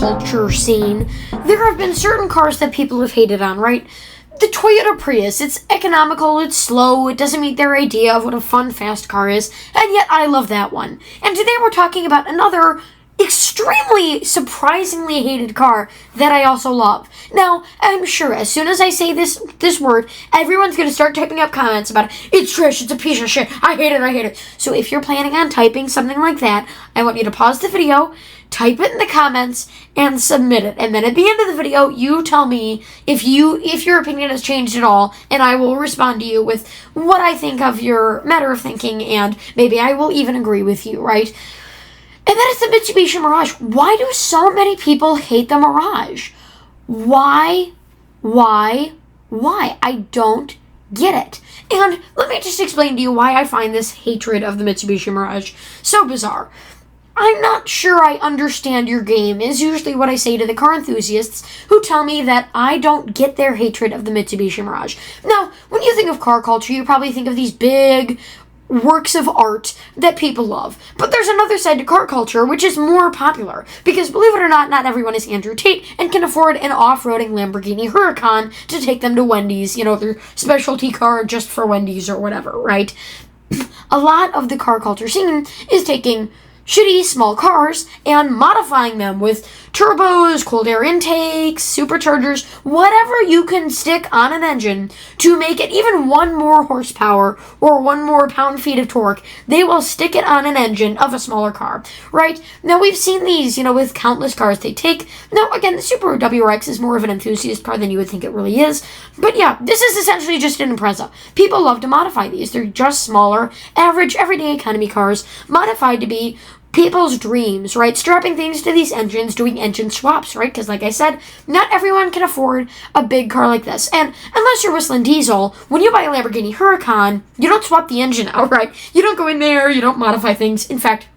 culture scene, there have been certain cars that people have hated on, right? The Toyota Prius, it's economical, it's slow, it doesn't meet their idea of what a fun, fast car is, and yet I love that one. And today we're talking about another extremely, surprisingly hated car that I also love. Now, I'm sure as soon as I say this word, everyone's going to start typing up comments about it. It's trash, it's a piece of shit, I hate it. So if you're planning on typing something like that, I want you to pause the video, type it in the comments, and submit it. And then at the end of the video, you tell me if your opinion has changed at all, and I will respond to you with what I think of your matter of thinking, and maybe I will even agree with you, right? And that is the Mitsubishi Mirage. Why do so many people hate the Mirage? Why? I don't get it. And let me just explain to you why I find this hatred of the Mitsubishi Mirage so bizarre. I'm not sure I understand your game is usually what I say to the car enthusiasts who tell me that I don't get their hatred of the Mitsubishi Mirage. Now, when you think of car culture, you probably think of these big works of art that people love. But there's another side to car culture which is more popular. Because believe it or not, not everyone is Andrew Tate and can afford an off-roading Lamborghini Huracan to take them to Wendy's, their specialty car just for Wendy's or whatever, right? A lot of the car culture scene is taking shitty small cars and modifying them with turbos, cold air intakes, superchargers, whatever you can stick on an engine to make it even one more horsepower or one more pound-feet of torque. They will stick it on an engine of a smaller car, right? Now, we've seen these, with countless cars they take. Now, again, the Subaru WRX is more of an enthusiast car than you would think it really is. But yeah, this is essentially just an Impreza. People love to modify these. They're just smaller, average, everyday economy cars modified to be people's dreams, right? Strapping things to these engines, doing engine swaps, right? Because like I said, not everyone can afford a big car like this. And unless you're whistling diesel, when you buy a Lamborghini Huracan, you don't swap the engine out, right? You don't go in there, you don't modify things. In fact,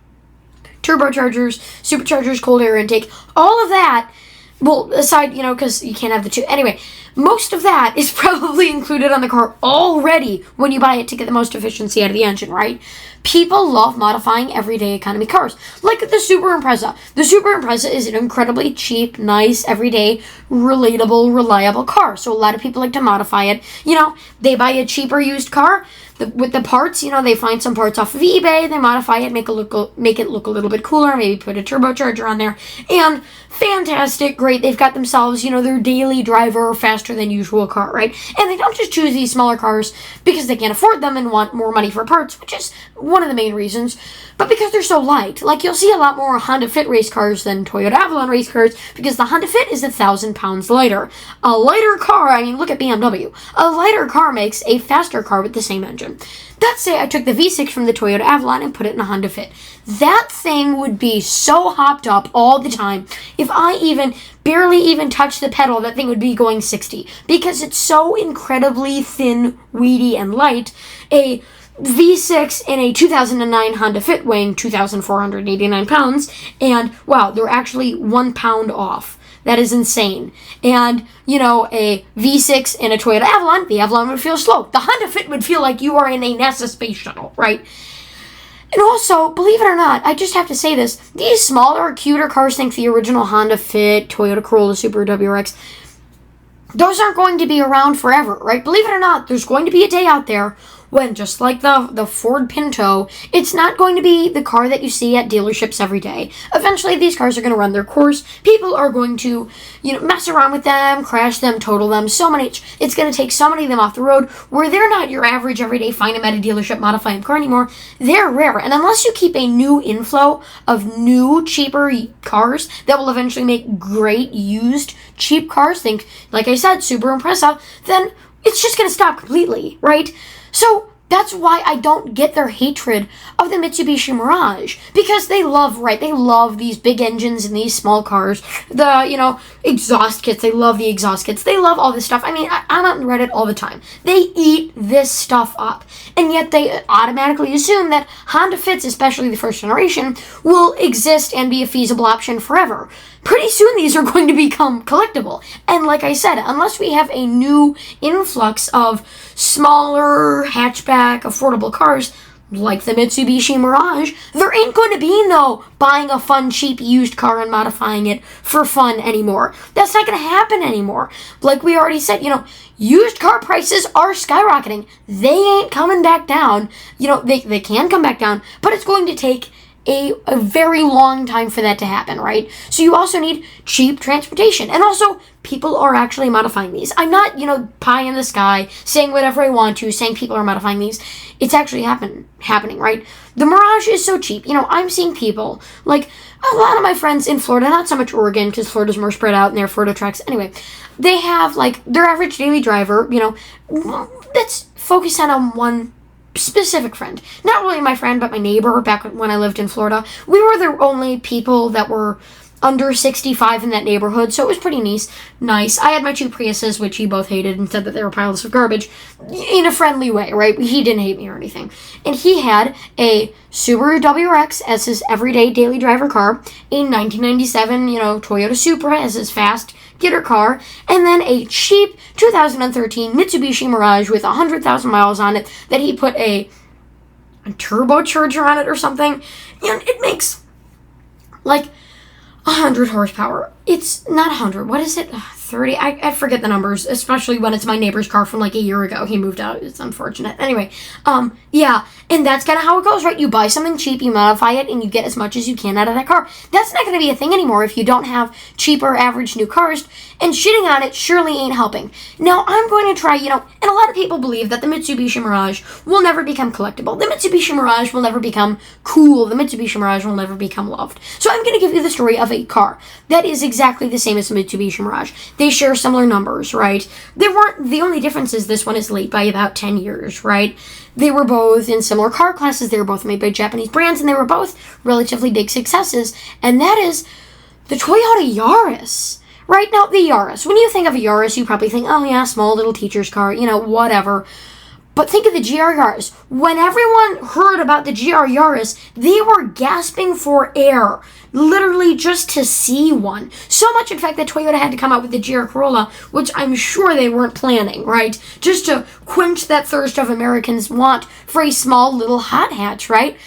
turbochargers, superchargers, cold air intake, all of that, well, aside, because you can't have the two. Anyway, most of that is probably included on the car already when you buy it to get the most efficiency out of the engine, right? People love modifying everyday economy cars, like the Subaru Impreza. The Subaru Impreza is an incredibly cheap, nice, everyday, relatable, reliable car. So a lot of people like to modify it. They buy a cheaper used car. With the parts, they find some parts off of eBay, they modify it, make it look a little bit cooler, maybe put a turbocharger on there, and fantastic, great, they've got themselves, their daily driver, faster than usual car, right? And they don't just choose these smaller cars because they can't afford them and want more money for parts, which is one of the main reasons, but because they're so light. Like, you'll see a lot more Honda Fit race cars than Toyota Avalon race cars because the Honda Fit is 1,000 pounds lighter. A lighter car, look at BMW. A lighter car makes a faster car with the same engine. Let's say I took the V6 from the Toyota Avalon and put it in a Honda Fit. That thing would be so hopped up all the time. If I barely even touched the pedal, that thing would be going 60. Because it's so incredibly thin, weedy, and light. A V6 in a 2009 Honda Fit weighing 2,489 pounds. And, wow, they're actually 1 pound off. That is insane. And, a V6 in a Toyota Avalon, the Avalon would feel slow. The Honda Fit would feel like you are in a NASA space shuttle, right? And also, believe it or not, I just have to say this, these smaller, cuter cars, think the original Honda Fit, Toyota Corolla, Subaru WRX, those aren't going to be around forever, right? Believe it or not, there's going to be a day out there when, just like the Ford Pinto, it's not going to be the car that you see at dealerships every day. Eventually, these cars are going to run their course. People are going to, mess around with them, crash them, total them. It's going to take so many of them off the road where they're not your average everyday find them at a dealership modifying car anymore. They're rare. And unless you keep a new inflow of new, cheaper cars that will eventually make great, used, cheap cars, think, like I said, Subaru Impreza, then it's just going to stop completely, right? So that's why I don't get their hatred of the Mitsubishi Mirage. Because they love these big engines and these small cars. The, exhaust kits. They love the exhaust kits. They love all this stuff. I'm on Reddit all the time. They eat this stuff up. And yet they automatically assume that Honda Fits, especially the first generation, will exist and be a feasible option forever. Pretty soon these are going to become collectible. And like I said, unless we have a new influx of smaller, hatchback, affordable cars, like the Mitsubishi Mirage, there ain't going to be no buying a fun, cheap, used car and modifying it for fun anymore. That's not going to happen anymore. Like we already said, used car prices are skyrocketing. They ain't coming back down. They can come back down, but it's going to take a very long time for that to happen, right? So you also need cheap transportation. And also, people are actually modifying these. I'm not, pie in the sky, saying whatever I want to, saying people are modifying these. It's actually happening, right? The Mirage is so cheap. I'm seeing people, like a lot of my friends in Florida, not so much Oregon, because Florida's more spread out and their Florida trucks. Anyway, they have, like, their average daily driver, that's focused on one specific friend. Not really my friend, but my neighbor back when I lived in Florida. We were the only people that were under 65 in that neighborhood, so it was pretty nice. I had my 2 Priuses, which he both hated and said that they were piles of garbage, in a friendly way, right? He didn't hate me or anything. And he had a Subaru WRX as his everyday daily driver car, a 1997, Toyota Supra as his fast getter car, and then a cheap 2013 Mitsubishi Mirage with 100,000 miles on it that he put a turbocharger on it or something, and it makes like 100 horsepower. It's not 100. What is it? 30? I forget the numbers, especially when it's my neighbor's car from like a year ago. He moved out. It's unfortunate. Anyway, yeah, and that's kind of how it goes, right? You buy something cheap, you modify it, and you get as much as you can out of that car. That's not going to be a thing anymore if you don't have cheaper, average new cars, and shitting on it surely ain't helping. Now, I'm going to try, and a lot of people believe that the Mitsubishi Mirage will never become collectible. The Mitsubishi Mirage will never become cool. The Mitsubishi Mirage will never become loved. So I'm going to give you the story of a car that is exactly the same as the Mitsubishi Mirage. They share similar numbers, right? The only difference is this one is late by about 10 years, right? They were both in similar car classes. They were both made by Japanese brands, and they were both relatively big successes. And that is the Toyota Yaris. Right now, the Yaris. When you think of a Yaris, you probably think, oh yeah, small little teacher's car, whatever. But think of the GR Yaris. When everyone heard about the GR Yaris, they were gasping for air, literally just to see one. So much, in fact, that Toyota had to come out with the GR Corolla, which I'm sure they weren't planning, right? Just to quench that thirst of Americans' want for a small little hot hatch, right?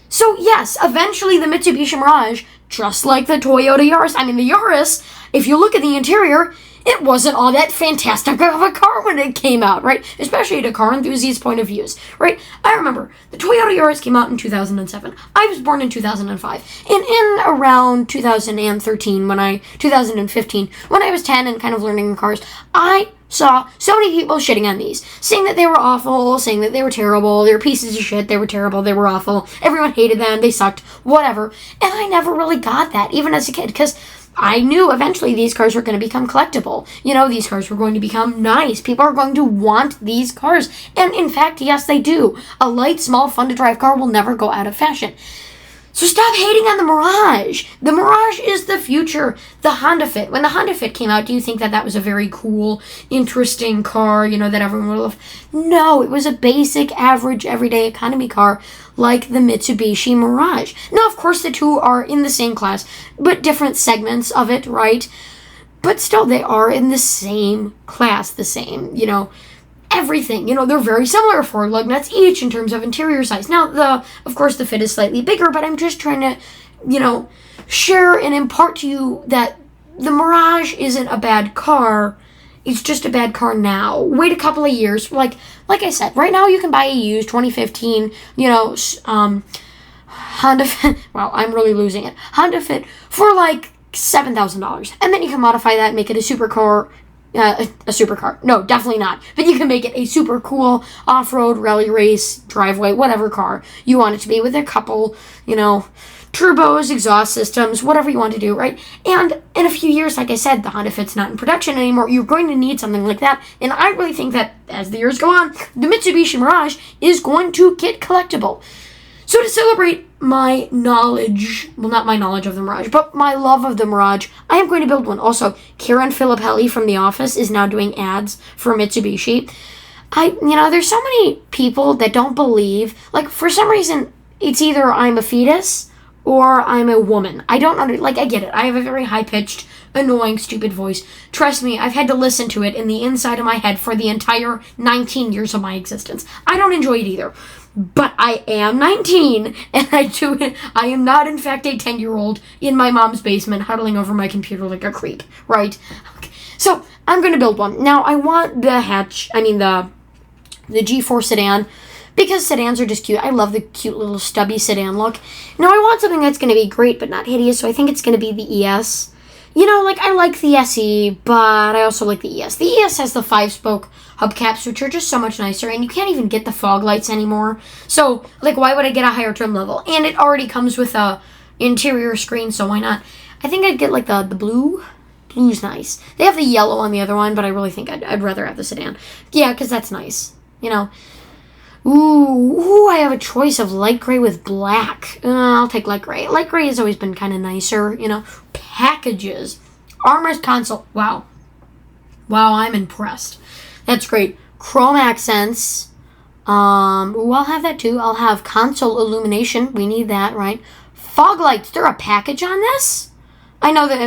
So yes, eventually the Mitsubishi Mirage, just like the Toyota Yaris, the Yaris, if you look at the interior, it wasn't all that fantastic of a car when it came out, right? Especially to car enthusiasts' point of views, right? I remember the Toyota Yaris came out in 2007. I was born in 2005. And in around 2015, when I was 10 and kind of learning cars, I saw so many people shitting on these, saying that they were awful, saying that they were terrible, they were pieces of shit, they were terrible, they were awful, everyone hated them, they sucked, whatever. And I never really got that, even as a kid, because I knew eventually these cars were going to become collectible. These cars were going to become nice. People are going to want these cars. And in fact, yes, they do. A light, small, fun-to-drive car will never go out of fashion. So stop hating on the Mirage. The Mirage is the future. The Honda Fit. When the Honda Fit came out, do you think that was a very cool, interesting car, that everyone would love? No, it was a basic, average, everyday economy car like the Mitsubishi Mirage. Now, of course, the two are in the same class, but different segments of it, right? But still, they are in the same class, the same, everything. They're very similar, 4 lug nuts each in terms of interior size. Now, of course, the Fit is slightly bigger, but I'm just trying to, share and impart to you that the Mirage isn't a bad car. It's just a bad car now. Wait a couple of years. Like I said, right now you can buy a used 2015, Honda Fit. Wow, I'm really losing it. Honda Fit for like $7,000. And then you can modify that and make it a supercar. A supercar. No, definitely not. But you can make it a super cool off-road, rally race, driveway, whatever car you want it to be with a couple, turbos, exhaust systems, whatever you want to do, right? And in a few years, like I said, the Honda Fit's not in production anymore. You're going to need something like that. And I really think that as the years go on, the Mitsubishi Mirage is going to get collectible. So to celebrate my knowledge, well, not my knowledge of the Mirage, but my love of the Mirage, I am going to build one. Also, Karen Filippelli from The Office is now doing ads for Mitsubishi. There's so many people that don't believe, like, for some reason, it's either I'm a fetus or I'm a woman. I don't I get it. I have a very high-pitched, annoying, stupid voice. Trust me, I've had to listen to it in the inside of my head for the entire 19 years of my existence. I don't enjoy it either. But I am 19, and I am not, in fact, a 10-year-old in my mom's basement huddling over my computer like a creep, right? Okay. So, I'm going to build one. Now, I want the G4 sedan, because sedans are just cute. I love the cute little stubby sedan look. Now, I want something that's going to be great but not hideous, so I think it's going to be the ES. I like the SE, but I also like the ES. The ES has the 5-spoke hubcaps, which are just so much nicer, and you can't even get the fog lights anymore. So, why would I get a higher trim level? And it already comes with a interior screen, so why not? I think I'd get, the blue. Blue's nice. They have the yellow on the other one, but I really think I'd rather have the sedan. Yeah, because that's nice, Ooh, I have a choice of light gray with black. I'll take light gray. Light gray has always been kind of nicer, Packages. Armrest console. Wow, I'm impressed. That's great. Chrome accents. I'll have that too. I'll have console illumination. We need that, right? Fog lights. They're a package on this? I know that,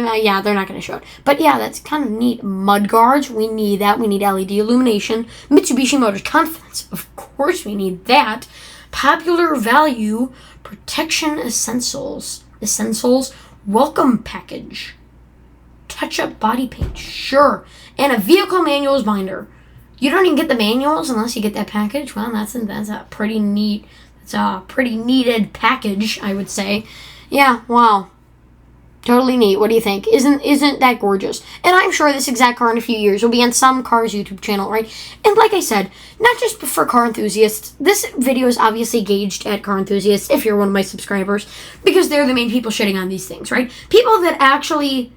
they're not going to show it. But yeah, that's kind of neat. Mud guards, we need that. We need LED illumination. Mitsubishi Motors Confidence, of course we need that. Popular value, protection essentials. Welcome package. Touch-up body paint, sure. And a vehicle manuals binder. You don't even get the manuals unless you get that package. Well, that's a pretty neat, needed package, I would say. Yeah, wow. Totally neat. What do you think? Isn't that gorgeous? And I'm sure this exact car in a few years will be on some Cars YouTube channel, right? And like I said, not just for car enthusiasts. This video is obviously gauged at car enthusiasts, if you're one of my subscribers, because they're the main people shitting on these things, right? People that actually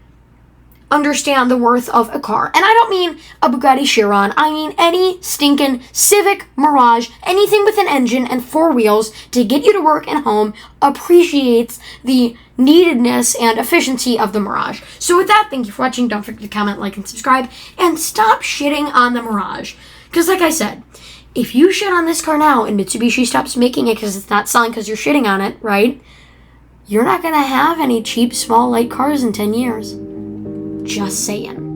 understand the worth of a car. And I don't mean a Bugatti Chiron. I mean any stinking Civic, Mirage, anything with an engine and 4 wheels to get you to work and home appreciates the neededness and efficiency of the Mirage. So with that, thank you for watching. Don't forget to comment, like, and subscribe. And stop shitting on the Mirage. Because like I said, if you shit on this car now and Mitsubishi stops making it because it's not selling because you're shitting on it, right? You're not going to have any cheap, small, light cars in 10 years. Just saying.